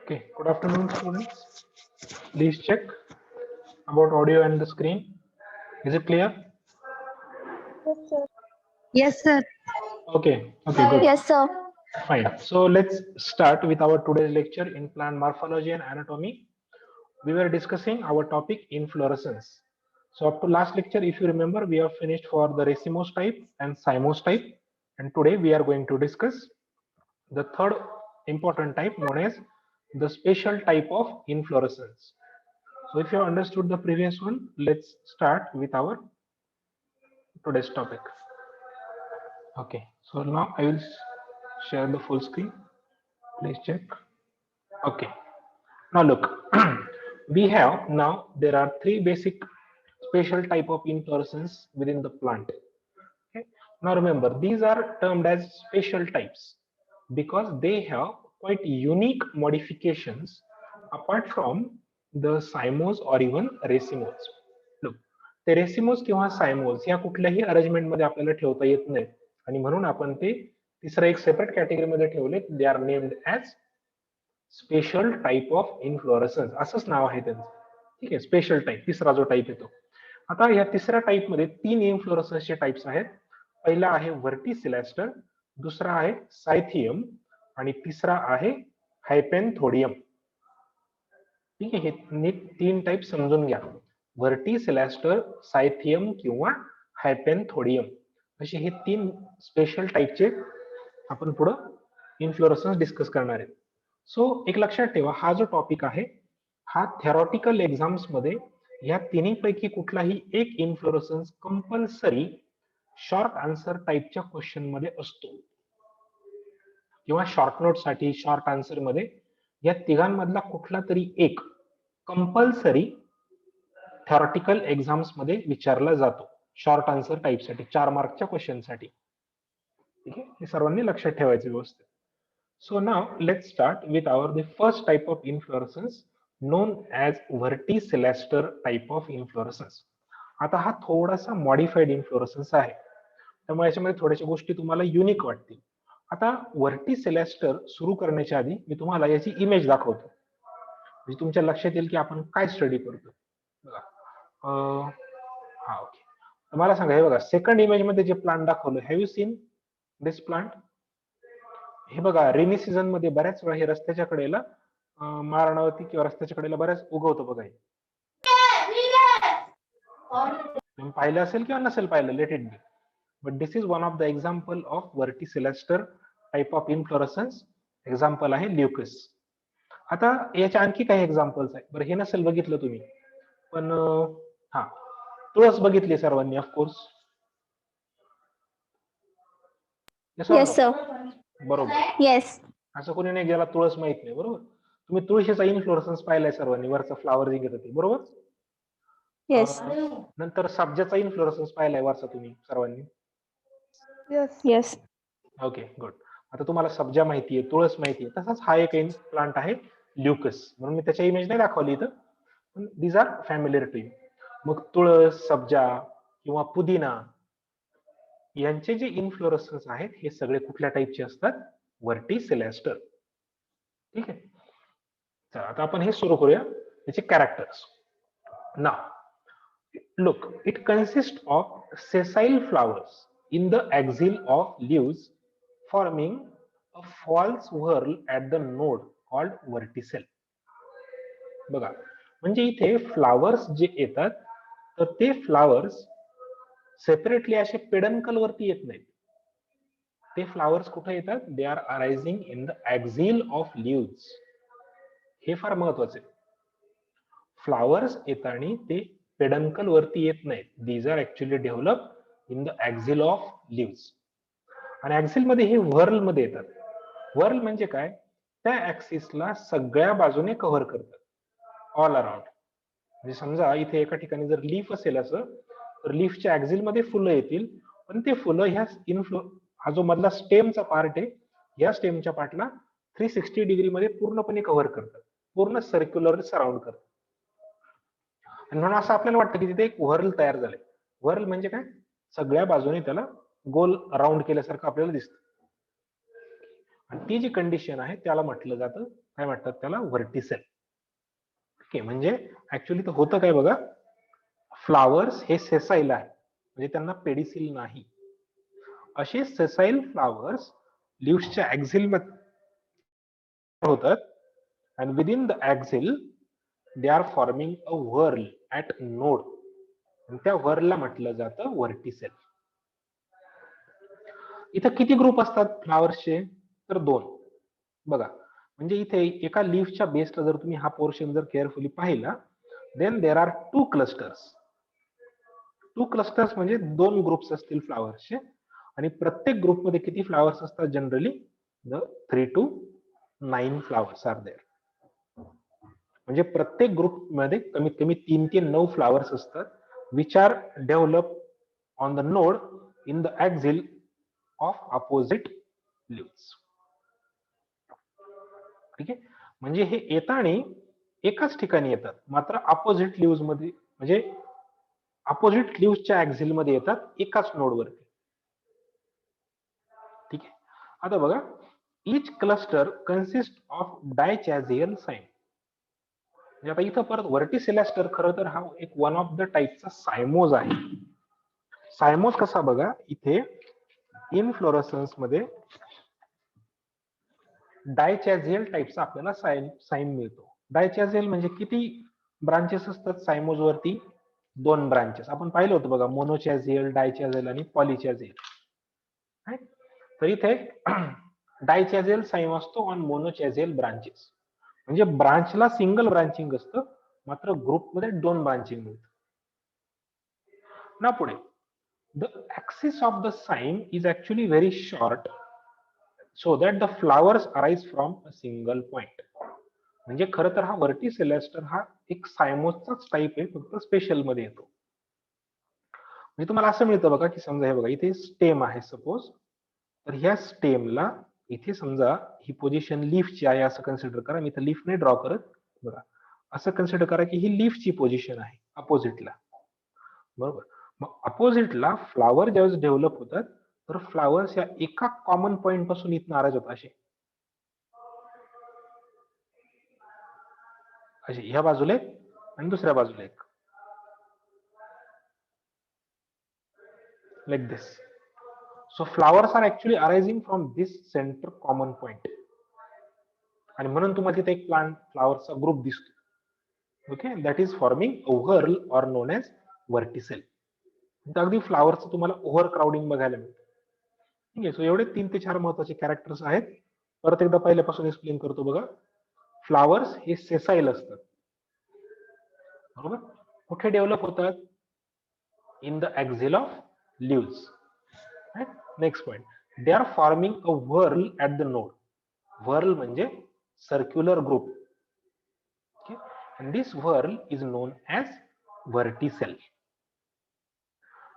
Okay, good afternoon, students. Please check about audio and the screen. Is it clear? Yes, sir. Yes, sir. Okay, good. Yes, sir. Fine. So let's start with our today's lecture in plant morphology and anatomy. We were discussing our topic inflorescence. So up to last lecture, if you remember, we have finished for the racemose type and cymose type. And today we are going to discuss the third important type known as the special type of inflorescence. So if you have understood the previous one, let's start with our today's topic. Okay, so now I will share the full screen. Please check. Okay, now look, we have now there are three basic special type of inflorescence within the plant. Okay, now remember these are termed as special types because they have quite unique modifications apart from the cymose or even racemose. Look, ते racemose किंवा सायमोस ह्या कुठल्याही arrangement मध्ये आपल्याला ठेवता येत नाही आणि म्हणून आपण ते तिसरं एक सेपरेट कॅटेगरी मध्ये ठेवले. They are named as special type of inflorescence असंच नाव आहे त्यांचं. ठीक आहे, स्पेशल टाइप तिसरा जो टाइप येतो. आता या तिसऱ्या टाइप मध्ये तीन इन्फ्लोरसन्सचे टाइप्स आहेत. पहिला आहे व्हर्टिसिलॅस्टर, दुसरा आहे सायथियम आणि तिसरा आहे हायपेनथोडियम. ठीक आहे, हे नीट तीन टाइप समजून घ्या. व्हर्टिसिलॅस्टर, सायथियम किंवा हायपेनथोडियम असे हे तीन स्पेशल टाइपचे आपण पुढं इन्फ्लोरसन्स डिस्कस करणार आहेत. सो एक लक्षात ठेवा, हा जो टॉपिक आहे हा थेरॉटिकल एक्झाम्स मध्ये या तिन्ही पैकी कुठलाही एक इन्फ्लोरसन्स कंपल्सरी शॉर्ट आन्सर टाइपच्या क्वेश्चन मध्ये असतो किंवा शॉर्ट नोट साठी शॉर्ट आन्सर मध्ये या तिघांमधला कुठला तरी एक कंपल्सरी थेरॉटिकल एक्झाम्स मध्ये विचारला जातो शॉर्ट आन्सर टाइपसाठी 4 मार्कच्या क्वेश्चन साठी. ठीक आहे, हे सर्वांनी लक्षात ठेवायचं व्यवस्थित. So now let's start with our the first type of inflorescence known as verticilliaster type of inflorescence. आता हा थोडासा मॉडिफाईड इन्फ्लोरसन्स आहे, त्यामुळे याच्यामध्ये थोड्याशा गोष्टी तुम्हाला युनिक वाटतील. आता व्हर्टिसिलॅस्टर सुरू करण्याच्या आधी मी तुम्हाला याची इमेज दाखवतो म्हणजे तुमच्या लक्षात येईल की आपण काय स्टडी करतो. बघा, हा ओके, मला सांगा, हे बघा सेकंड इमेज मध्ये जे प्लांट दाखवलं, have you seen this plant? हे बघा, रेनी सीझन मध्ये बऱ्याच वेळा हे रस्त्याच्या कडेला मारणावरती किंवा रस्त्याच्या कडेला बऱ्याच उगवतं बघा. तुम्ही पाहिलं असेल किंवा नसेल पाहिलं, let it be, but this is one of the example of verticillaster type of inflorescence. Example आहे ल्युकस. आता याच्या आणखी काही एक्झाम्पल्स आहेत. बरं, हे नसेल बघितलं तुम्ही, पण हा तुळस बघितली सर्वांनी ऑफकोर्स. Yes, sir. बरोबर, Yes. असं कोणी नाही ज्याला तुळस माहित नाही. बरोबर, तुम्ही तुळशीचा इन्फ्लोरसन्स पाहिलाय सर्वांनी, वरचा फ्लावरिंग येतं ते, बरोबर. Yes. नंतर सब्जाचा इन्फ्लोरसन्स पाहिलाय वरचा तुम्ही सर्वांनी. Yes. Yes. Okay, good. आता तुम्हाला सब्जा माहितीये, तुळस माहितीये, तसाच हा एक प्लांट आहे ल्युकस, म्हणून मी त्याच्या इमेज नाही दाखवली इथं, पण these are familiar to you. मग तुळस, सब्जा किंवा पुदिना यांचे जे इन्फ्लोरसन्स आहेत हे सगळे कुठल्या टाइपचे असतात? व्हर्टिसिलॅस्टर. ठीक आहे, चला आता आपण हे सुरू करूया त्याचे characters. Now look, it consists of sessile flowers in the axil of leaves forming a false whorl at the node called verticil. बघा, म्हणजे इथे फ्लावर्स जे येतात तर ते फ्लावर्स सेपरेटली असे पेडन्कल वरती येत नाहीत. ते फ्लावर्स कुठे येतात? They are arising in the axil of leaves. हे फार महत्वाचे. फ्लावर्स येताना ते पेडन्कल वरती येत नाहीत. These are actually develop in the axil of leaves. आणि ऍक्झिल मध्ये हे व्हर्ल मध्ये येतात. व्हर्ल म्हणजे काय? त्या ऍक्सिसला सगळ्या बाजूने कव्हर करतात, ऑल अराउंड. म्हणजे समजा इथे एका ठिकाणी जर लीफ असेल असं, तर लीफच्या ऍक्झिल मध्ये फुलं येतील, पण ते फुलं ह्या हा जो मधला स्टेमचा पार्ट आहे, या स्टेमच्या पार्टला 360 डिग्री मध्ये पूर्णपणे कव्हर करतात, पूर्ण सर्क्युलर सराउंड करतात. आणि म्हणून असं आपल्याला वाटतं की तिथे एक व्हर्ल तयार झाले. व्हर्ल म्हणजे काय? सगळ्या बाजूने त्याला गोल राऊंड केल्यासारखं आपल्याला दिसतं. आणि ती जी कंडिशन आहे त्याला म्हटलं जातं काय म्हणतात त्याला, व्हर्टिसेल. ओके, म्हणजे ऍक्च्युली तर होतं काय बघा, फ्लावर्स हे सेसाईल आहे, म्हणजे त्यांना पेडिसिल नाही. असे सेसाईल फ्लावर्स लिव्हच्या ऍक्झिल मध्ये होतात, and within the axil they are forming a whorl at node, आणि त्या whorlला म्हटलं जातं व्हर्टिसेल. इथं किती ग्रुप असतात फ्लावर्सचे, तर 2. बघा, म्हणजे इथे एका लीफच्या बेसला जर तुम्ही हा पोर्शन जर केअरफुली पाहिला, then there are 2 clusters. 2 clusters म्हणजे 2 ग्रुप्स असतील फ्लावर्सचे, आणि प्रत्येक ग्रुपमध्ये किती फ्लावर्स असतात generally, 3 to 9 flowers are there. म्हणजे प्रत्येक ग्रुपमध्ये कमीत कमी 3 ते 9 फ्लावर्स असतात, which are develop on the node in the axil of opposite leaves. ठीक आहे, म्हणजे हे येताना एकाच ठिकाणी येतात, मात्र अपोजिट लिव्स मध्ये, म्हणजे अपोजिट लिव्सच्या ऍक्झिल मध्ये येतात, एकाच नोडवरती. ठीक आहे, आता बघा, इच क्लस्टर कन्सिस्ट ऑफ डायचॅझियल साइन. म्हणजे आता इथं परत व्हर्टिसेलॅस्टर खरं तर हा एक वन ऑफ द टाइपचा सायमोज आहे. सायमोज कसा बघा, इथे इनफ्लोरेसन्स मध्ये डायचॅझियल टाइपचा आपल्याला साइन मिळतो. डायचॅझियल म्हणजे किती ब्रांचेस असतात सायमोज वरती, 2 ब्रांचेस. आपण पाहिलं होतं बघा, मोनोचॅझियल, डायचॅझियल आणि पॉलिचॅझियल. तर इथे डायचॅझियल साइन असतो ऑन मोनोचॅझियल ब्रांचेस, म्हणजे ब्रांचला सिंगल ब्रांचिंग असतं, मात्र ग्रुपमध्ये 2 ब्रांचिंग मिळतं. ना पुढे, the axis of the cyme is actually very short, so that the flowers arise from a single point. म्हणजे खरं तर हा व्हर्टिसेलॅस्टर हा एक सायमोजचाच टाइप आहे, फक्त स्पेशल मध्ये येतो. म्हणजे तुम्हाला असं मिळतं बघा, की समजा हे बघा, इथे स्टेम आहे सपोज, तर ह्या स्टेमला इथे समजा ही पोझिशन लीफची आहे असं कन्सिडर करा. मी इथे लीफ नाही ड्रॉ करत, बघा असं कन्सिडर करा की ही लीफची पोझिशन आहे अपोजिटला, बरोबर. मग अपोजिटला फ्लावर ज्यावेळेस डेव्हलप होतात, तर फ्लावर्स या एका कॉमन पॉइंट पासून इथं नाराज होतात, असे ह्या बाजूला एक आणि दुसऱ्या बाजूला एक, like this. So flowers are actually arising from this centre common point, आणि म्हणून तुम्हाला तिथे एक प्लांट फ्लावरचा ग्रुप दिसतो. Okay, that is forming a whorl or known as verticil. अगदी फ्लावरचं तुम्हाला ओव्हर क्राउडिंग बघायला मिळतं. ठीक आहे, सो एवढे 3 ते 4 महत्वाचे कॅरेक्टर्स आहेत. परत एकदा पहिल्यापासून एक्सप्लेन करतो बघा. फ्लावर्स हे सेसाईल असतात, बरोबर. कुठे डेव्हलप होतात, in the axil of leaves. Next point, they are forming a whorl at the node. Whorl म्हणजे circular group, and this whorl is known as verticell.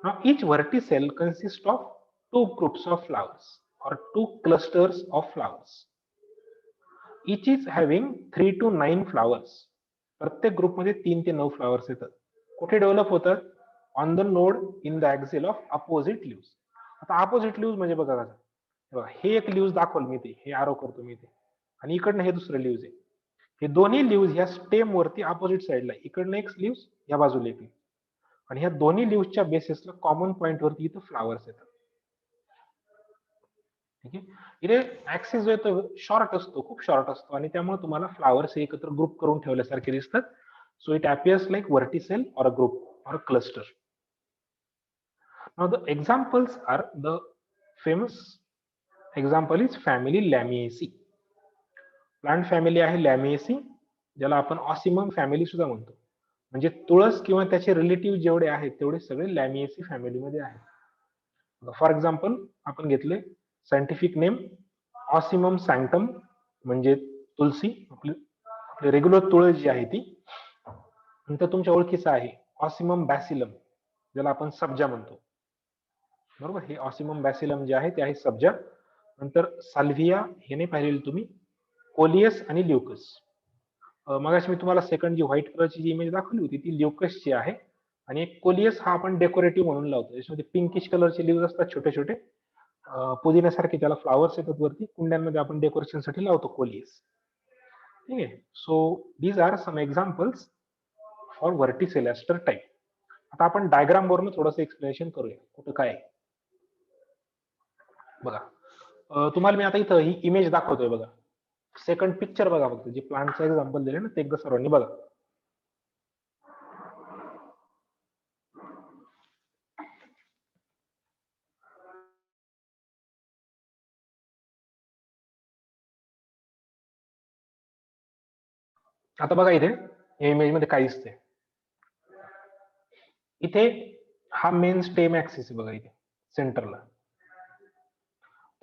Now each verticell consists of 2 groups of flowers or 2 clusters of flowers. Each is having 3 to 9 flowers. प्रत्येक group मध्ये 3 ते 9 flowers येतात. कुठे develop होतात, on the node in the axil of opposite leaves. आता opposite leaves म्हणजे बघा कसं, बघा हे एक लिव्स दाखवलं मी ते, हे आरो करतो मी ते, आणि इकडनं हे दुसरं लिव्स आहे. हे दोन्ही लिव्स ह्या स्टेम वरती अपोजिट साइडला, इकडनं एक लिव्स, या बाजूला एक, आणि ह्या दोन्ही लिव्सच्या बेसिसला कॉमन पॉइंट वरती इथं फ्लावर्स येतात. ठीक आहे, इथे ऍक्सिस जो येतो शॉर्ट असतो, खूप शॉर्ट असतो, आणि त्यामुळे तुम्हाला फ्लावर्स एकत्र ग्रुप करून ठेवल्यासारखे दिसतात. So it appears like verticil or a group or a cluster. Now the examples are, the famous example is family Lamiaceae. Plant family आहे लॅमिएसी, ज्याला आपण ऑसिमम फॅमिली सुद्धा म्हणतो. म्हणजे तुळस किंवा त्याचे रिलेटिव्ह जेवढे आहेत तेवढे सगळे लॅमिएसी फॅमिलीमध्ये आहेत. फॉर एक्झाम्पल आपण घेतले सायंटिफिक नेम ऑसिमम सॅन्क्टम, म्हणजे तुलसी, आपली रेग्युलर तुळस जी आहे ती. नंतर तुमच्या ओळखीचं आहे ऑसिमम बॅसिलम, ज्याला आपण सब्जा म्हणतो, बरोबर. हे ऑसिमम बॅसिलम जे आहे ते आहे सब्जा. नंतर साल्व्हिया, हे नाही पाहिलेलं तुम्ही, कोलियस आणि ल्युकस. मगाशी मी तुम्हाला सेकंड जी व्हाईट कलरची जी इमेज दाखवली होती ती ल्युकसची आहे, आणि एक कोलियस हा आपण डेकोरेटिव्ह म्हणून लावतो. याच्यामध्ये पिंकिश कलरचे लिव्ह असतात छोटे छोटे, पुदिन्यासारखे, त्याला फ्लावर्स येतात वरती, कुंड्यांमध्ये आपण डेकोरेशनसाठी लावतो कोलियस. ठीक आहे. So these are some examples for verticillaster type. आता आपण डायग्राम वरून थोडंसं एक्सप्लेनेशन करूया कुठं काय आहे. बघा, तुम्हाला मी आता इथं ही इमेज दाखवतोय बघा. सेकंड पिक्चर बघा फक्त, जे प्लांटचं एक्झाम्पल दिले ना ते एकदा सर्वांनी बघा. आता बघा इथे या इमेज मध्ये काय दिसतंय. इथे हा मेन स्टेम ऍक्सिस आहे बघा इथे सेंटरला.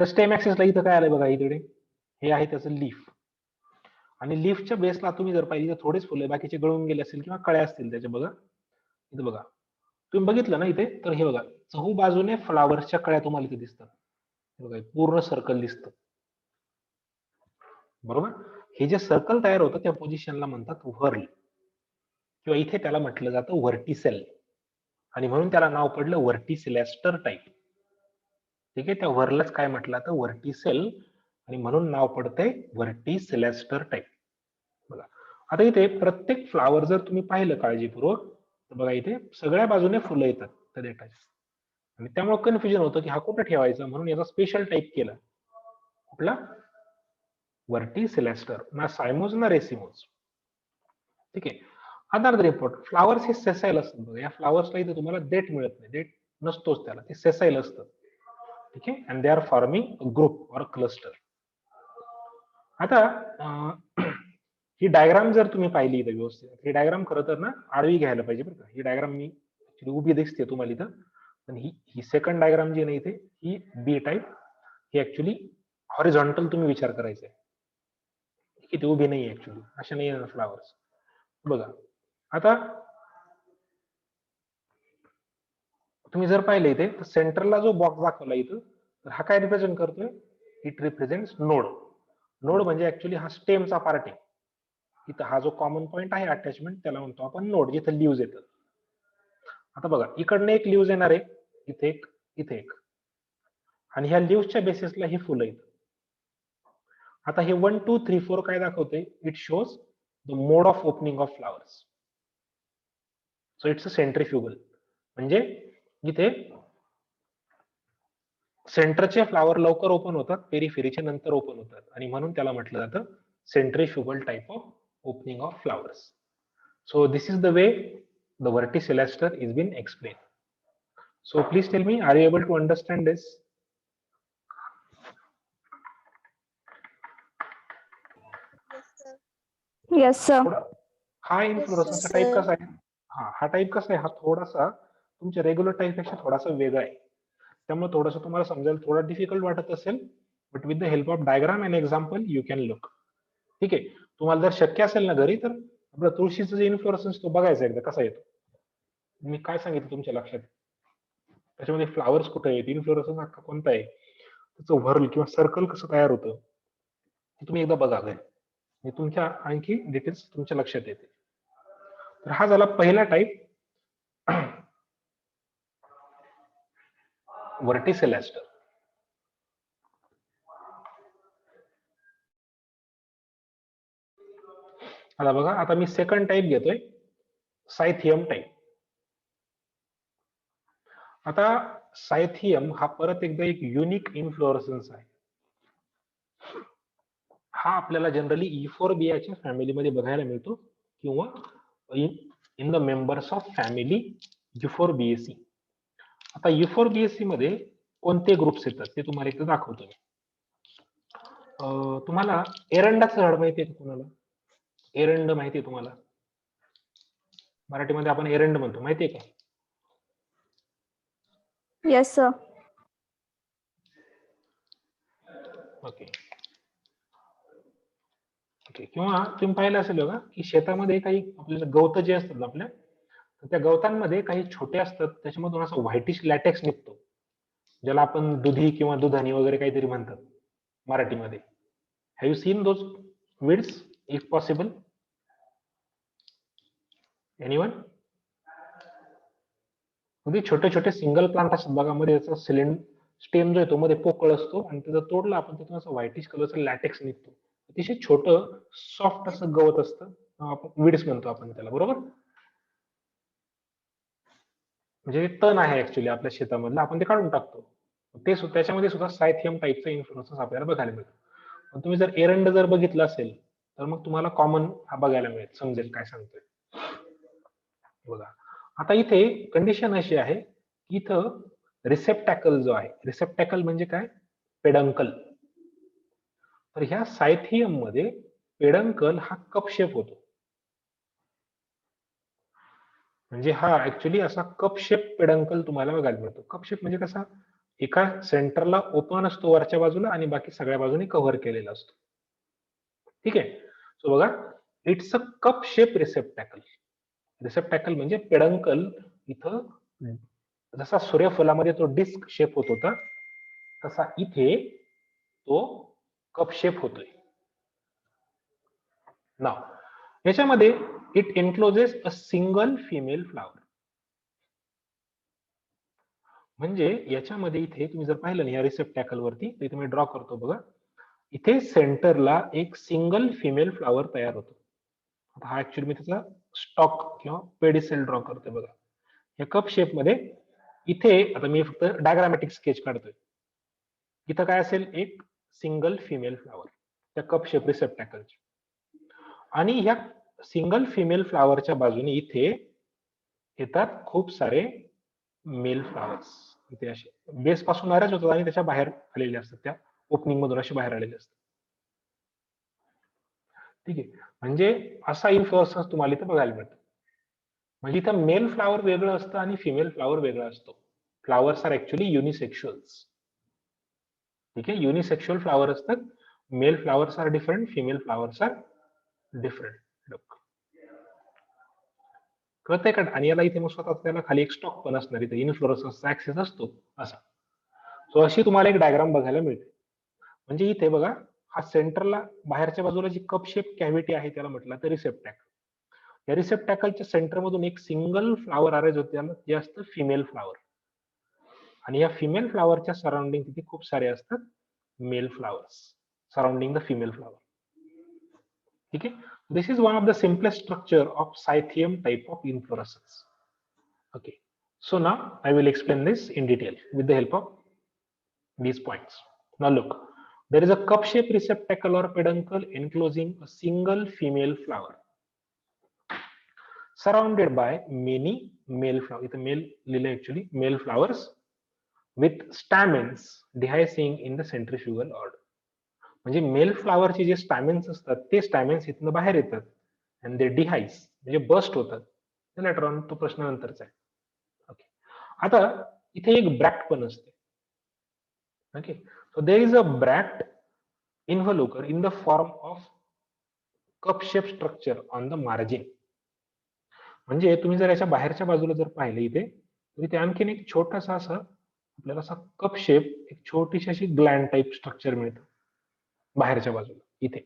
तर स्टेम ऍक्सिसला इथं काय आलंय बघा, इकडे हे आहे त्याचं लीफ. आणि लीफच्या बेसला तुम्ही जर पाहिजे तर थोडेच फुले बाकीचे गळून गेले असतील किंवा कळ्या असतील त्याच्या. बघा इथं बघा, तुम्ही बघितलं ना इथे, तर हे बघा चहू बाजूने फ्लावर्सच्या कळ्या तुम्हाला इथे दिसतात. बघा पूर्ण सर्कल दिसतं, बरोबर. हे जे सर्कल तयार होतं त्या पोझिशनला म्हणतात व्हर्ल, किंवा इथे त्याला म्हटलं जातं व्हर्टिसेल, आणि म्हणून त्याला नाव पडलं व्हर्टिसिलेस्टर टाईप. ठीक आहे, त्या व्हर्लच काय म्हटलं तर व्हर्टिसेल, आणि म्हणून नाव पडतंय व्हर्टिसिलेस्टर टाईप. बघा आता इथे प्रत्येक फ्लावर जर तुम्ही पाहिलं काळजीपूर्वक, तर बघा इथे सगळ्या बाजूने फुलं येतात त्या देठाची, आणि त्यामुळे कन्फ्युजन होतं की हा कुठं ठेवायचा, म्हणून याचा स्पेशल टाईप केला. कुठला? व्हर्टिसिलेस्टर, ना सायमोज ना रेसिमोज. ठीक आहे. अदर रिपोर्ट, फ्लावर्स हे सेसाईल असतात बघा. या फ्लावर्सला इथे तुम्हाला देठ मिळत नाही, देठ नसतोच त्याला, ते सेसाईल असतं. ठीक आहे, and they are forming group और क्लस्टर. आता ही डायग्राम जर तुम्ही पाहिली इथं व्यवस्थित, ही डायग्राम खरं तर ना आडवी घ्यायला पाहिजे बरं का. ही डायग्राम मी उभी दिसते तुम्हाला इथं, पण ही सेकंड डायग्राम जी नाही इथे, ही बी टाईप, ही ऍक्च्युली हॉरिझॉन्टल तुम्ही विचार करायचा आहे. की ती उभी नाही ऍक्च्युली, अशा नाही येणार फ्लावर्स. बघा आता तुम्ही जर पाहिलं इथे, तर सेंटरला जो बॉक्स दाखवला इथं, तर हा काय रिप्रेझेंट करतोय? It represents node. नोड म्हणजे ऍक्च्युली हा स्टेमचा पार्ट आहे. इथं हा जो कॉमन पॉइंट आहे अटॅचमेंट, त्याला म्हणतो आपण नोड, जिथं लिव्ज येतात. आता बघा इकडनं एक लिव्ज येणार आहे, इथे एक, इथे एक, आणि ह्या लिव्सच्या बेसिसला ही फुलं आहेत. आता हे 1 2 3 4 काय दाखवते? It shows the mode of opening of flowers. So it's a centrifugal, म्हणजे इथे सेंटरचे फ्लावर लवकर ओपन होतात, पेरिफेरीचे नंतर ओपन होतात, आणि म्हणून त्याला म्हटलं जातं centrifugal type of opening of flowers. So this is the way the verticillaster is been explain. So please tell me, are you able to understand this? Yes, sir. हा इन्फ्लोरेसन्सचा टाइप कसा आहे? हा टाइप कसा आहे? हा थोडासा तुमच्या रेग्युलर टाइप पेक्षा थोडासा वेगळा आहे. त्यामुळे थोडंसं तुम्हाला समजायला थोडा डिफिकल्ट वाटत असेल, but with the help of diagram and example you can look. ठीक आहे, तुम्हाला जर शक्य असेल ना घरी, तर आपलं तुळशीचं जे इन्फ्लोरेसन्स तो बघायचा एकदा कसा येतो. मी काय सांगितलं तुमच्या लक्षात? त्याच्यामध्ये फ्लावर्स कुठे आहेत, इन्फ्लोरेसन्स अख्खा कोणता आहे, त्याचं व्हर्ल किंवा सर्कल कसं तयार होतं, ते तुम्ही एकदा बघा घरी, तुमच्या आणखी डिटेल्स तुमच्या लक्षात येते. तर हा झाला पहिला टाईप, व्हर्टिसिलेस्टर. आता बघा, आता मी सेकंड टाईप घेतोय, सायथियम टाईप. आता सायथियम हा परत एकदा एक युनिक इन्फ्लोरेसन्स आहे. हा आपल्याला जनरली इफोर्बियाच्या फॅमिलीमध्ये बघायला मिळतो, किंवा in the members of family Euphorbiaceae. आता युफोर्बिएसी मध्ये कोणते ग्रुप्स येतात ते तुम्हाला इथे दाखवतो. तुम्हाला एरंडाचं झाड माहिती आहे का तुम्हाला? एरंड माहिती आहे तुम्हाला? मराठीमध्ये आपण एरंड म्हणतो, माहिती आहे का? Yes, sir. Okay okay. किंवा तुम्ही पाहिलं असेल बघा की शेतामध्ये काही आपल्याला गवत जे असतात आपल्या, तर त्या गवतांमध्ये काही छोटे असतात, त्याच्यामधून असं व्हाईटिश लॅटेक्स निघतो, ज्याला आपण दुधी किंवा दुधानी वगैरे काहीतरी म्हणतात मराठीमध्ये. Have you seen those weeds if possible? Anyone? मध्ये छोटे छोटे सिंगल प्लांट असतात बघा, मध्ये त्याचा स्टेम जो येतो मध्ये पोकळ असतो, आणि त्याचा तोडला आपण त्यातून असं व्हाईटिश कलरचा लॅटेक्स निघतो. अतिशय छोटं सॉफ्ट असं गवत असतं, आपण विड्स म्हणतो आपण त्याला, बरोबर. म्हणजे तण आहे ऍक्च्युली आपल्या शेतामधलं, आपण ते काढून टाकतो. त्याच्यामध्ये सुद्धा सायथियम टाईपचं इन्फ्लोरेसन्स आपल्याला बघायला मिळतं. पण तुम्ही जर एरंड जर बघितलं असेल तर मग तुम्हाला कॉमन हा बघायला मिळेल, समजेल काय सांगतोय. बघा आता इथे कंडिशन अशी आहे की इथं रिसेप्टॅकल जो आहे, रिसेप्टॅकल म्हणजे काय, पेडंकल. तर ह्या सायथियम मध्ये पेडंकल हा कप शेप होतो. म्हणजे हा ऍक्च्युली असा कप शेप पेडंकल तुम्हाला बघायला मिळतो. कप शेप म्हणजे कसा, एका सेंटरला ओपन असतो वरच्या बाजूला आणि बाकी सगळ्या बाजूने कव्हर केलेला असतो. ठीक आहे. सो बघा, इट्स अ कप शेप रिसेप्टॅकल. रिसेप्टॅकल म्हणजे पेडंकल इथं जसा सूर्यफुलामध्ये तो डिस्क शेप होत होता तसा इथे तो कप शेप होतोय. नाव याच्यामध्ये it encloses a single female flower. म्हणजे याच्यामध्ये इथे तुम्ही जर पाहिलं ना या रिसेप्टॅकल वरती, इथे मी ड्रॉ करतो बघा, इथे सेंटरला एक सिंगल फिमेल फ्लावर तयार होतो. हा ऍक्च्युअली मी त्याचा स्टॉक किंवा पेडिसेल ड्रॉ करतोय बघा या कप शेप मध्ये. इथे आता मी फक्त डायग्रामॅटिक स्केच काढतोय. इथं काय असेल, एक सिंगल फिमेल फ्लावर त्या कप शेप रिसेप्टॅकलची, आणि ह्या सिंगल फिमेल फ्लावरच्या बाजूने इथे येतात खूप सारे मेल फ्लावर्स. इथे असे बेस पासून नाराज होतात आणि त्याच्या बाहेर आलेले असतात, त्या ओपनिंग मधून असे बाहेर आलेले असतात. ठीक आहे. म्हणजे असा इन्फ्लोरेसन्स तुम्हाला इथे बघायला मिळतो. म्हणजे इथं मेल फ्लावर वेगळं असतं आणि फिमेल फ्लावर वेगळा असतो. Flowers are actually unisexuals. ठीक आहे, युनिसेक्शुअल फ्लावर असतात. Male flowers are different, female flowers are different. कळतंय का? आणि याला इथे मग स्वतः त्याला खाली एक स्टॉक पण असणार, इथे इन्फ्लोरेसन्सचा ऍक्सेस असतो असा. सो अशी तुम्हाला एक डायग्राम बघायला मिळते. म्हणजे इथे बघा, हा सेंटरला बाहेरच्या बाजूला जी कप शेप कॅव्हिटी आहे त्याला म्हटलं तर रिसेप्टॅकल. या रिसेप्टॅकलच्या सेंटर मधून एक सिंगल फ्लावर अरेंज होते, ते असतं फिमेल फ्लावर. आणि या फिमेल फ्लावरच्या सराउंडिंग तिथे खूप सारे असतात male flowers surrounding the female flower. ठीक आहे. This is one of the simplest structure of cyathium type of inflorescence. Okay, so now I will explain this in detail with the help of these points. Now look, there is a cup-shaped receptacle or peduncle enclosing a single female flower surrounded by many male flowers. It's a male lily actually, male flowers with stamens dehiscing in the centrifugal order. म्हणजे mail फ्लावरचे जे स्टॅमेन्स असतात ते स्टॅमेन्स इथनं बाहेर येतात आणि ते डिहाइस म्हणजे बस्ट होतात. लेटर ऑन तो प्रश्न नंतरचा आहे. ओके, आता इथे एक ब्रॅक्ट पण असते. Okay, so there is a bract involucre in the form of cup shape structure on the margin. म्हणजे तुम्ही जर याच्या बाहेरच्या बाजूला जर पाहिले इथे, तर इथे आणखीन एक छोटासा असा आपल्याला असा कप शेप, एक छोटीशी अशी ग्लँड टाइप स्ट्रक्चर मिळतं बाहेरच्या बाजूला इथे.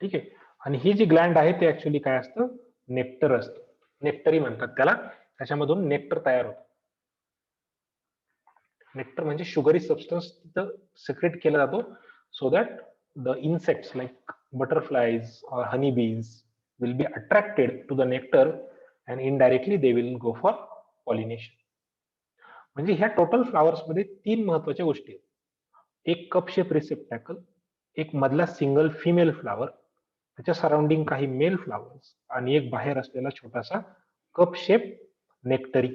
ठीक आहे. आणि ही जी ग्लँड आहे ते ऍक्च्युली काय असतं, नेक्टर असतं. नेक्टरी म्हणतात त्याला. त्याच्यामधून नेक्टर तयार होतं. नेक्टर म्हणजे शुगरी सबस्टन्स तिथं सिक्रेट केला जातो, so that the insects like butterflies or honey bees will be attracted to the nectar and indirectly they will go for pollination. म्हणजे ह्या टोटल फ्लावर्स मध्ये 3 महत्वाच्या गोष्टी आहेत. एक कप शेप रिसेप्टॅकल, एक मधला सिंगल फिमेल फ्लावर, त्याच्या सराउंडिंग काही मेल फ्लावर्स, आणि एक बाहेर असलेला छोटासा cup shape nectary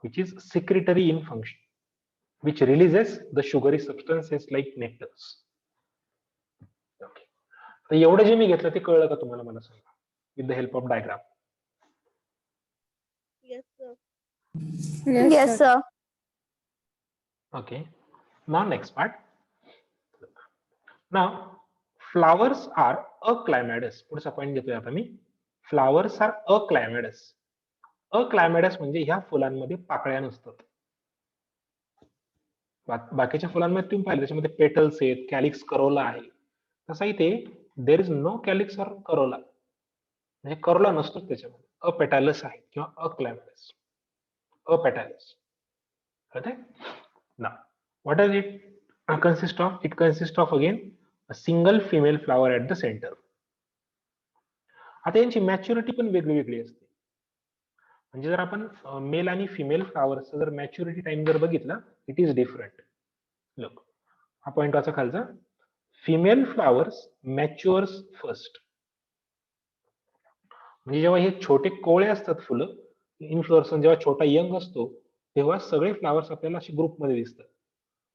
which is secretory in function, which releases the sugary substances like nectars. Okay. तर एवढं जे मी घेतलं ते कळलं का तुम्हाला, मला सांगा with the help of diagram. Yes, sir. Yes, sir. Okay. Now next part. Now flowers are अक्लायमॅडस. पुढचा पॉईंट घेतोय आता मी. Flowers R अक्लायमॅडस. अक्लायमॅडस म्हणजे ह्या फुलांमध्ये पाकळ्या नसतात. बाकीच्या फुलांमध्ये तुम्ही पाहिलं त्याच्यामध्ये पेटल्स आहेत, कॅलिक्स करोला आहे. तसा इथे there is no calyx or corolla, म्हणजे करोला नसतोच त्याच्यामध्ये. अपेटॅलस आहे किंवा अक्लायमॅडस. अपेटॅलस. कळतंय ना? What does it consist of? It consist of again a single female flower at the centre. आता यांची मॅच्युरिटी पण वेगळी वेगळी असते. म्हणजे जर आपण मेल आणि फिमेल फ्लॉवरचा जर मॅच्युरिटी टाइम जर बघितला, इट इज डिफरंट. लुक, हा पॉइंट वाचा खालचा. Female flowers matures first. म्हणजे जेव्हा हे छोटे कोळे असतात फुलं, इन्फ्लोरेसन जेव्हा छोटा यंग असतो, तेव्हा सगळे फ्लॉवर्स आपल्याला असे ग्रुपमध्ये दिसतात.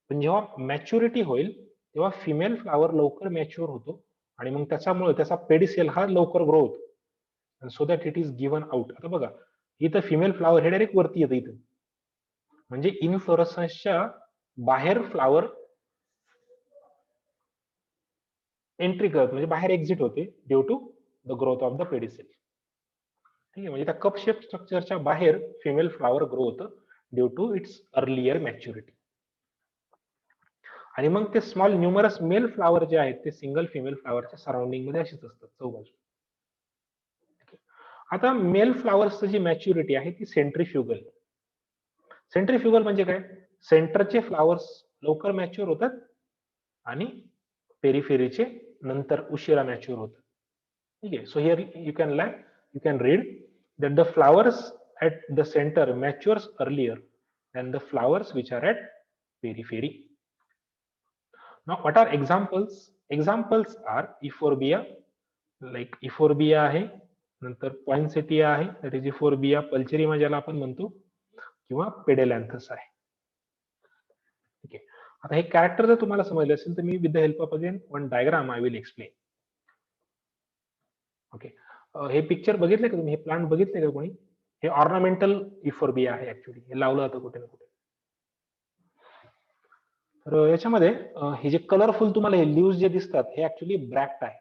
पण जेव्हा मॅच्युरिटी होईल, तेव्हा फिमेल फ्लॉवर लवकर मॅच्युअर होतो आणि मग त्याच्यामुळे त्याचा पेडिसेल हा लवकर ग्रो होतो. So that it is given out. आता बघा, इथं फिमेल फ्लॉवर हे डायरेक्ट वरती येतं इथं. म्हणजे इन्फ्लोरेसन्सच्या बाहेर फ्लॉवर एंट्री करत, म्हणजे बाहेर एक्झिट होते due to the growth of the pedicel. ठीक आहे, म्हणजे त्या कप शेप स्ट्रक्चरच्या बाहेर फिमेल फ्लॉवर ग्रो होतं due to its earlier maturity. आणि मग ते स्मॉल न्यूमरस मेल फ्लॉवर जे आहेत ते सिंगल फिमेल फ्लॉवरच्या सराउंडिंग मध्ये अशीच असतात चौबाजू. आता मेल फ्लॉवर्सची जी मॅच्युरिटी आहे ती सेंट्रीफ्युगल. सेंट्रीफ्युगल म्हणजे काय? सेंटरचे फ्लॉवर्स लवकर मॅच्युअर होतात आणि पेरिफेरीचे नंतर उशिरा मॅच्युअर होतात. ठीक आहे, so here you can read that the flowers at the center matures earlier than the flowers which are at periphery. Now, what are examples? Examples are euphorbia, like euphorbia आहे, नंतर poinsettia आहे, that is euphorbia pulcherrima ज्याला आपण म्हणतो, किंवा pedelanthus आहे. ठीक आहे, आता हे कॅरेक्टर जर तुम्हाला समजले असेल तर me with the help of again one diagram I will explain. Okay, हे पिक्चर बघितले का तुम्ही? हे प्लांट बघितले का कोणी? हे ऑर्नामेंटल इफोर्बिया आहे ऍक्च्युली, हे लावलं जातं कुठे ना कुठे. तर याच्यामध्ये हे जे कलरफुल तुम्हाला हे लीव्स जे दिसतात हे ऍक्च्युली ब्रॅक्ट आहेत.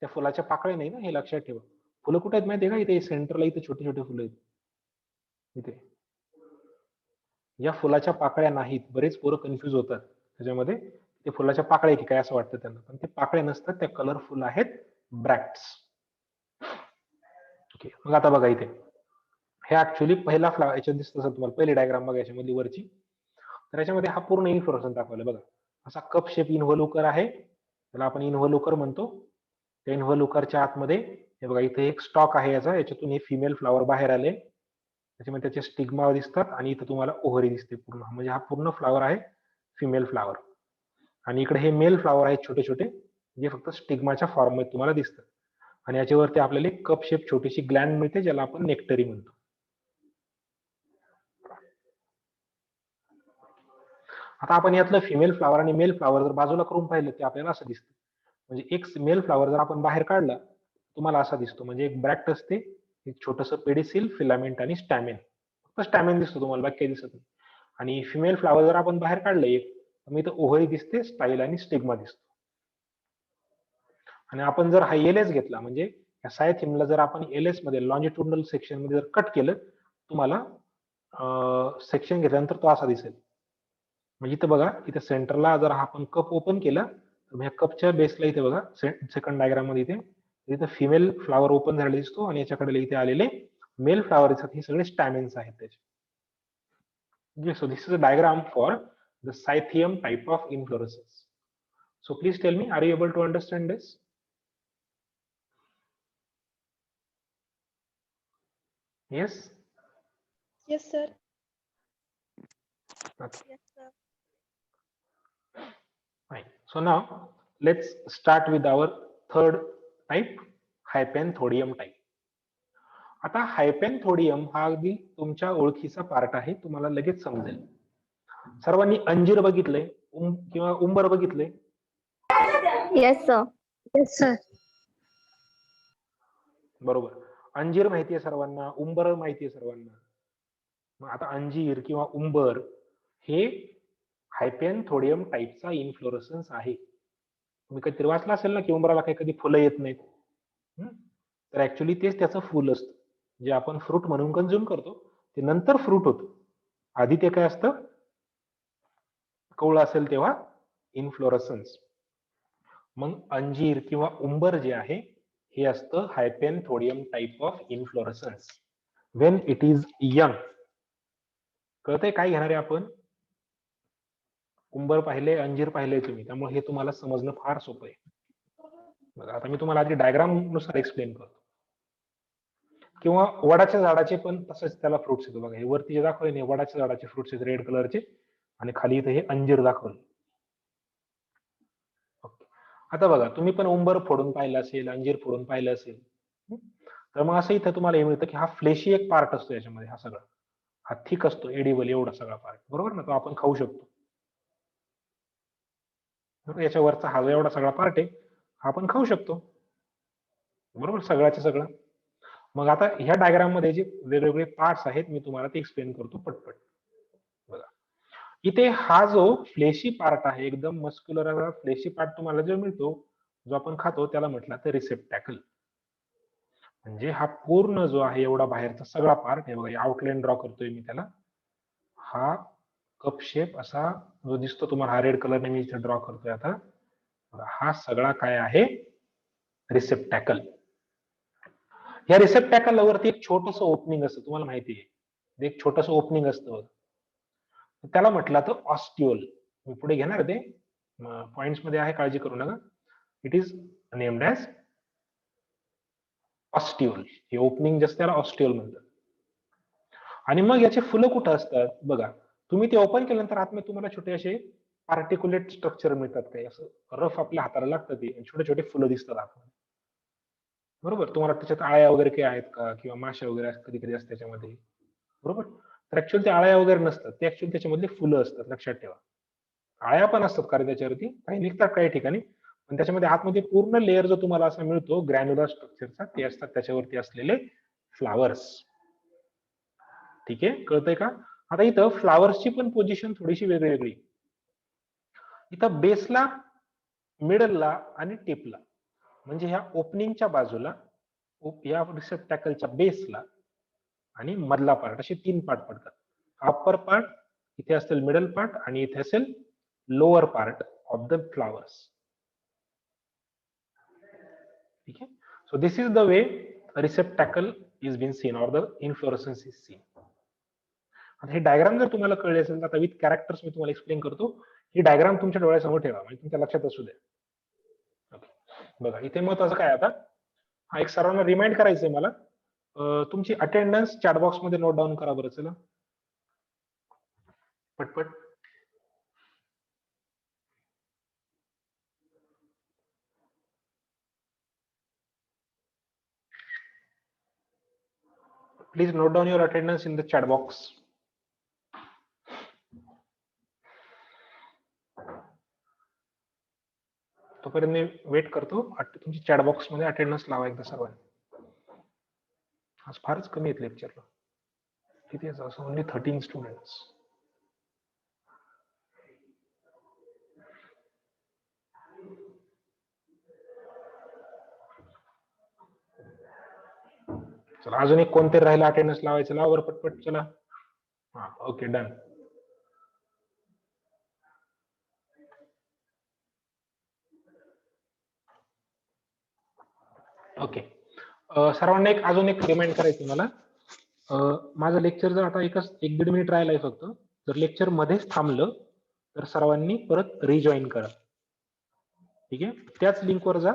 त्या फुलाच्या पाकळ्या नाही ना, हे लक्षात ठेवा. फुलं कुठे आहेत माहितीये का? इथे सेंटरला इथे छोटे छोटे फुलं आहेत इथे. या फुलाच्या पाकळ्या नाहीत. बरेच पोरं कन्फ्युज होतात त्याच्यामध्ये, ते फुलाच्या पाकळ्या की काय असं वाटतं त्यांना, पण ते पाकळ्या नसतात, त्या कलरफुल आहेत, ब्रॅक्ट्स. ओके, मग आता बघा इथे हे ऍक्च्युली पहिला फ्लावर याच्यात दिसत असेल तुम्हाला, पहिली डायग्राम बघा याच्यामध्ये वरची. तर याच्यामध्ये हा पूर्ण इन्फ्लोरेसन दाखवलं बघा. असा कप शेप इन्व्हॉल्युकर आहे, त्याला आपण इन्व्हॉल्युकर म्हणतो. त्या इन्व्हॉल्युकरच्या आतमध्ये हे बघा इथे एक स्टॉक आहे याचा, याच्यातून हे फिमेल फ्लावर बाहेर आले, त्याच्यामध्ये त्याचे स्टिग्मा दिसतात आणि इथं तुम्हाला ओव्हरी दिसते पूर्ण. म्हणजे हा पूर्ण फ्लावर आहे फिमेल फ्लावर. आणि इकडे हे मेल फ्लावर आहेत छोटे छोटे, जे फक्त स्टिग्माच्या फॉर्म मध्ये तुम्हाला दिसतात. आणि याच्यावरती आपल्याला एक कप शेप छोटीशी ग्लँड मिळते, ज्याला आपण नेक्टरी म्हणतो. आता आपण यातलं फिमेल फ्लावर आणि मेल फ्लावर जर बाजूला करून पाहिलं ते आपल्याला असं दिसतं. म्हणजे एक मेल फ्लावर जर आपण बाहेर काढला तुम्हाला असा दिसतो. म्हणजे एक ब्रॅक्ट असते, एक छोटस पेडिसिल, फिलामेंट आणि स्टॅमेन. फक्त स्टॅमेन दिसतो तुम्हाला, बाकी काही दिसत नाही. आणि फिमेल फ्लावर जर आपण बाहेर काढलं एक, तर मी इथं ओव्हरी दिसते, स्टाईल आणि स्टिग्मा दिसतो. आणि आपण जर हा एलएस घेतला, म्हणजे या सायथिमला जर आपण एलएस मध्ये लॉन्जिट्युडनल सेक्शन मध्ये जर कट केलं, तुम्हाला सेक्शन घेतल्यानंतर तो असा दिसेल. म्हणजे इथं बघा, इथे सेंटरला जर आपण कप ओपन केला तर ह्या कपच्या बेसला इथे बघा सेकंड डायग्राम मध्ये इथे फिमेल फ्लावर ओपन झालेला दिसतो आणि याच्याकडे इथे आलेले मेल फ्लावर दिसतात. हे सगळे स्टॅमिन्स आहेत त्याचे. So this is a diagram for the cyathium type of inflorescence. So please tell me, are you able to understand this? Yes? Yes, sir. Okay. Yes, sir. Fine. So now let's start with our third type, hypanthodium type. आता हायपॅन्थोडियम हा अगदी तुमच्या ओळखीचा part आहे, तुम्हाला लगेच समजेल. सर्वांनी अंजीर बघितलंय किंवा उंबर बघितलंय? Yes, sir. Yes, sir. बरोबर, अंजीर माहितीये सर्वांना, उंबर माहितीये सर्वांना. मग आता अंजीर किंवा उंबर हे हायपॅन्थोडियम टाईपचा इन्फ्लोरेसन्स आहे. तुम्ही कधीतरी वाचलं असेल ना की उंबराला काही कधी फुलं येत नाहीत. तर ऍक्च्युली तेच त्याचं फुल असतं, जे आपण फ्रूट म्हणून कन्झ्युम करतो ते नंतर फ्रूट होतं. आधी ते काय असतं, कवळं असेल तेव्हा इन्फ्लोरेसन्स. मग अंजीर किंवा उंबर जे आहे हे असतं hypanthodium type of inflorescence when it is young. कळतंय काय घेणार आहे आपण? उंबर पाहिले, अंजीर पाहिले तुम्ही, त्यामुळे हे तुम्हाला समजणं फार सोपं आहे. बघा आता मी तुम्हाला आधी डायग्राम नुसार एक्सप्लेन करतो. किंवा वडाच्या झाडाचे पण तसंच त्याला फ्रुट्स येतो बघा. हे वरती जे दाखवले नाही वडाच्या झाडाचे फ्रुट्स आहेत रेड कलरचे आणि खाली इथे हे अंजीर दाखवले. ओके. आता बघा तुम्ही पण उंबर फोडून पाहिलं असेल, अंजीर फोडून पाहिलं असेल. तर मग असं इथं तुम्हाला हे मिळतं की हा फ्लेशी एक पार्ट असतो याच्यामध्ये, हा सगळा हा थिक असतो एडिबल एवढा सगळा पार्ट, बरोबर ना, तो आपण खाऊ शकतो. याच्यावरचा हा जो एवढा सगळा पार्ट आहे हा आपण खाऊ शकतो, बरोबर, सगळ्याचे सगळं. मग आता ह्या डायग्राम मध्ये जे वेगवेगळे पार्ट्स आहेत मी तुम्हाला ते एक्सप्लेन करतो पटपट. बघा इथे हा जो फ्लेशी पार्ट आहे एकदम मस्क्युलर फ्लेशी पार्ट तुम्हाला जो मिळतो जो आपण खातो त्याला म्हटलं तर रिसेप्टॅकल. म्हणजे हा पूर्ण जो आहे एवढा बाहेरचा सगळा पार्ट, हे बघा आउटलाईन ड्रॉ करतोय मी त्याला, हा कप शेप असा जो दिसतो तुम्हाला, हा रेड कलरने मी इथे ड्रॉ करतोय आता, हा सगळा काय आहे रिसेप्टॅकल. या रिसेप्टॅकल वरती एक छोटस ओपनिंग असतं, तुम्हाला माहिती आहे एक छोटस ओपनिंग असतं, त्याला म्हटलं तर ऑस्टिओल. मी पुढे घेणार ते पॉइंट्स मध्ये आहे, काळजी करू नका. It is named as ostiole. हे ओपनिंग जस्ट त्याला ऑस्टिओल म्हणतात. आणि मग याचे फुलं कुठं असतात बघा, तुम्ही ते ओपन केल्यानंतर आतमध्ये तुम्हाला छोटे असे पार्टिक्युलेट स्ट्रक्चर मिळतात, काही असं रफ आपल्या हाताला लागतं ते, छोटे छोटे फुलं दिसतात आतमध्ये, बरोबर. तुम्हाला त्याच्यात आळ्या वगैरे काही आहेत का, किंवा माश्या वगैरे कधी कधी असतात त्याच्यामध्ये, बरोबर. तर ऍक्च्युअली ते आळ्या वगैरे नसतात, ते ऍक्च्युअली त्याच्यामधले फुलं असतात, लक्षात ठेवा. आळ्या पण असतात कारण त्याच्यावरती काही निघतात काही ठिकाणी, पण त्याच्यामध्ये आतमध्ये पूर्ण लेअर जो तुम्हाला असा मिळतो ग्रॅन्युलर स्ट्रक्चरचा, ते असतात त्याच्यावरती असलेले फ्लावर्स. ठीक आहे, कळतंय का. आता इथं फ्लावर्सची पण पोझिशन थोडीशी वेगळी वेगळी. इथं बेसला, मिडलला आणि टिपला, म्हणजे ह्या ओपनिंगच्या बाजूला, या रिसेप्टॅकलच्या बेसला आणि मधला पार्ट, असे तीन पार्ट पडतात. अप्पर पार्ट इथे असेल, मिडल पार्ट आणि इथे असेल lower part of the flowers. ठीक आहे. So this is the way receptacle is been seen or the inflorescence is seen. आता हे डायग्राम जर तुम्हाला कळले असेल तर आता विथ कॅरेक्टर्स मी तुम्हाला एक्सप्लेन करतो. ही डायग्राम तुमच्या डोळ्यासमोर ठेवा, म्हणजे तुमच्या लक्षात असू द्या. बघा इथे महत्वाचं काय, आता हा एक सर्वांना रिमाइंड करायचंय मला, तुमची अटेंडन्स चॅट बॉक्स मध्ये नोट डाऊन करा बरं, चला पटपट. Please note down your attendance in the chat box. तोपर्यंत मी वेट करतो, तुमची चॅट बॉक्स मध्ये अटेंडन्स लावा एकदा सर्वांनी. आज फारच कमी आहेत लेक्चरला, किती असं ओनली 13 स्टुडंट्स. चला अजून एक कोणतरी राहिला अटेंडन्स लावायचं, लावा पटपट, चला. हा ओके, डन. ओके, सर्वांना अजून एक रिमाइंड करायचं मला, माझं लेक्चर जर आता एक 1-1.5 मिनिट राहिला आहे फक्त, जर लेक्चर मध्येच थांबलं तर सर्वांनी परत रिजॉईन करा. ठीक आहे, त्याच लिंकवर जा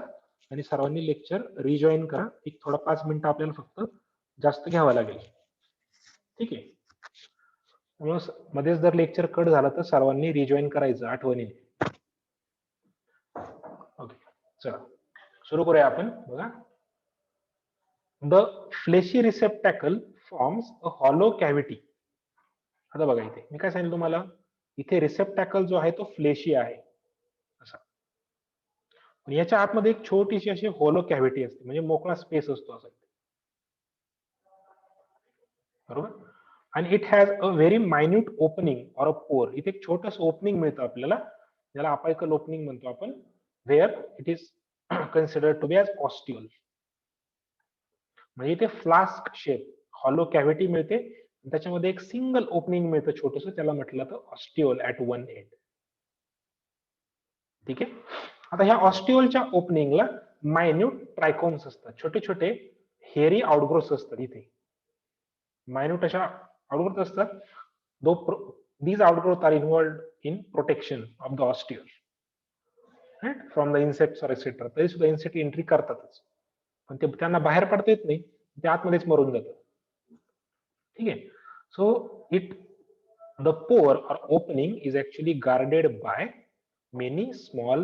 आणि सर्वांनी लेक्चर रिजॉईन करा. एक थोडा 5 मिनिटं आपल्याला फक्त जास्त घ्यावा लागेल. ठीक आहे, मध्येच जर लेक्चर कट झाला तर सर्वांनी रिजॉईन करायचं आठवणीने. ओके, चला सुरू करूया आपण. बघा, the fleshy receptacle forms a hollow cavity. आता बघा इथे मी काय सांगितलं तुम्हाला, इथे रिसेप्टॅकल जो आहे तो फ्लेशी आहे असा, याच्या आतमध्ये एक छोटीशी अशी हॉलो कॅव्हिटी असते, म्हणजे मोकळा स्पेस असतो असा, बरोबर. आणि it has a very minute opening or a पोर. इथे एक छोटस ओपनिंग मिळतं आपल्याला, ज्याला अपायकल ओपनिंग म्हणतो आपण, where it is considered to be as ostiole. म्हणजे इथे फ्लास्क शेप हॉलो कॅव्हिटी मिळते, त्याच्यामध्ये एक सिंगल ओपनिंग मिळतं छोटस, त्याला म्हटलं तर ऑस्टिओल ऍट वन एंड. ठीक आहे. आता ह्या ऑस्टिओलच्या ओपनिंगला मायन्यूट ट्रायकोम्स असतात, छोटे छोटे हेअरी आउटग्रोथ्स असतात इथे, मायन्यूट अशा आउटग्रोथ असतात. These outgrowth are involved in protection of the ostiole right from the insects or etcetera. तरी सुद्धा इन्सेक्ट एंट्री करतातच, पण ते त्यांना बाहेर पडता येत नाही, ते आतमध्येच मरून जातात. ठीक आहे. सो इट द पोर or opening is actually guarded by many small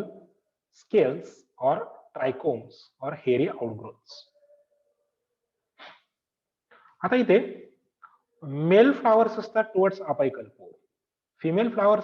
scales or trichomes or hairy outgrowths. आता इथे मेल फ्लावर्स असतात टुवर्ड्स अपायकल पोर, फिमेल फ्लावर्स